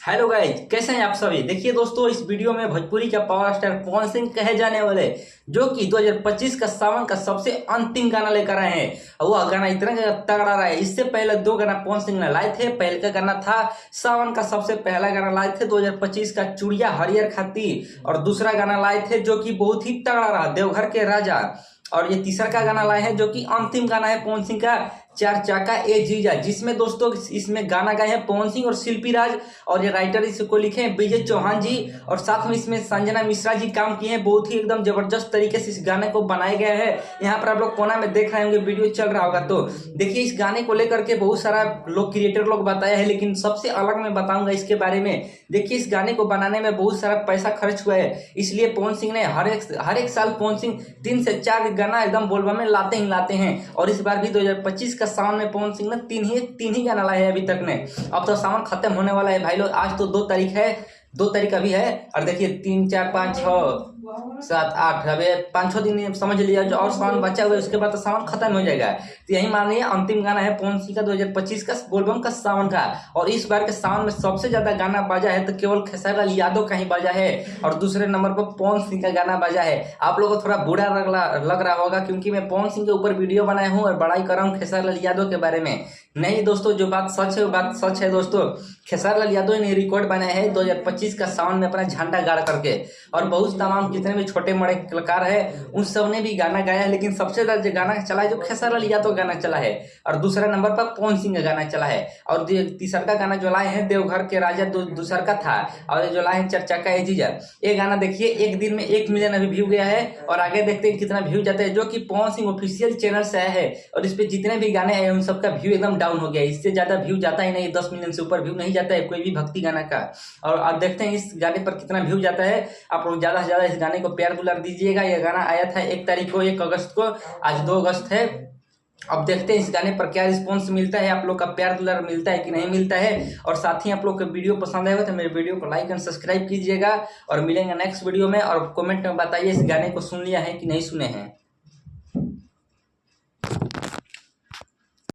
Hello guys, कैसे हैं आप सभी। देखिए दोस्तों, इस वीडियो में भोजपुरी का पावर स्टार पवन सिंह कहे जाने वाले जो कि 2025 का सावन का सबसे अंतिम गाना लेकर आए हैं। और वह गाना इतना तगड़ा रहा है। इससे पहले दो गाना पवन सिंह ने लाए थे। पहले का गाना था सावन का सबसे पहला गाना लाए थे 2025 का चूड़िया हरियर खाती, और दूसरा गाना लाए थे जो कि बहुत ही तगड़ा रहा, देवघर के राजा। और ये तीसरा का गाना लाए हैं जो कि अंतिम गाना है पवन सिंह का, चार चाका ए जीजा, जिसमें दोस्तों इसमें गाना गाए हैं पवन सिंह और शिल्पी राज, और ये राइटर इसको लिखे हैं विजय चौहान जी, और साथ में इसमें संजना मिश्रा जी काम किए हैं। बहुत ही एकदम जबरदस्त तरीके से इस गाने को बनाया गया है। यहाँ पर आप लोग कोना में देख रहे होंगे, वीडियो चल रहा होगा तो देखिए। इस गाने को लेकर के बहुत सारा लोग क्रिएटर लोग बताया है, लेकिन सबसे अलग मैं बताऊंगा इसके बारे में। देखिए, इस गाने को बनाने में बहुत सारा पैसा खर्च हुआ है, इसलिए पवन सिंह ने हर एक साल पवन सिंह 3 से 4 गाना एकदम बोलबम में लाते हैं। और इस बार भी 2025 का सावन में पवन सिंह ने तीन ही गाना लाए हैं अभी तक ने। अब तो सावन खत्म होने वाला है भाई लोग। आज तो 2 तारीख है, 2 तारीख अभी है, और देखिए 3 4 5 6 7 8 अभी 5-6 दिन समझ लिया जो और सावन बचा हुआ है, उसके बाद तो सावन खत्म हो जाएगा। तो यही मान लिया अंतिम गाना है पवन सिंह का 2025 का बोलबम का सावन का। और इस बार के सावन में सबसे ज्यादा गाना बजा है तो केवल खेसारी लाल यादव का ही बजा है, और दूसरे नंबर पर पवन सिंह का गाना बजा है। आप लोगों को थोड़ा बुरा लग रहा होगा, क्योंकि मैं पवन सिंह के ऊपर वीडियो बनाया हूँ और बड़ाई कर रहा हूँ खेसारी लाल यादव के बारे में। नहीं दोस्तों, जो बात सच है वो बात सच है दोस्तों। खेसारी लाल यादव ने रिकॉर्ड बनाया है 2025 का सावन में अपना झंडा गाड़ करके, और बहुत तमाम जितने भी छोटे बड़े कलाकार है उन सब ने भी गाना गाया है, लेकिन सबसे ज्यादा जो गाना चला है जो खेसारी लाल यादव गाना चला है, और दूसरा नंबर पर पवन सिंह का गाना चला है। और तीसरा का गाना जो लाए हैं देवघर के राजा दूसरा का था, और जो लाए हैं चार चाका ए जीजा, ये गाना देखिए एक दिन में 1 मिलियन अभी व्यू गया है। और आगे देखते हैं कितना व्यू जाता है, जो कि पवन सिंह ऑफिशियल चैनल से आया है, और इस पे जितने भी गाने आए उन सबका व्यू एकदम डाउन हो गया है। इससे ज्यादा व्यू जाता ही नहीं, 10 मिलियन से ऊपर व्यू नहीं जाता है कोई भी भक्ति गाना का। और आप देखते हैं इस गाने पर कितना व्यू जाता है। आप लोग ज्यादा से ज्यादा इस गाने को प्यार दुलार दीजिएगा। यह गाना आया था 1 तारीख को, 1 अगस्त को, आज 2 अगस्त है। अब देखते हैं इस गाने पर क्या रिस्पॉन्स मिलता है, आप लोग का प्यार दुलार मिलता है कि नहीं मिलता है। और साथ ही आप लोग को वीडियो पसंद आएगा तो मेरे वीडियो को लाइक एंड सब्सक्राइब कीजिएगा, और मिलेंगे नेक्स्ट वीडियो में। और कमेंट में बताइए इस गाने को सुन लिया है कि नहीं सुने हैं।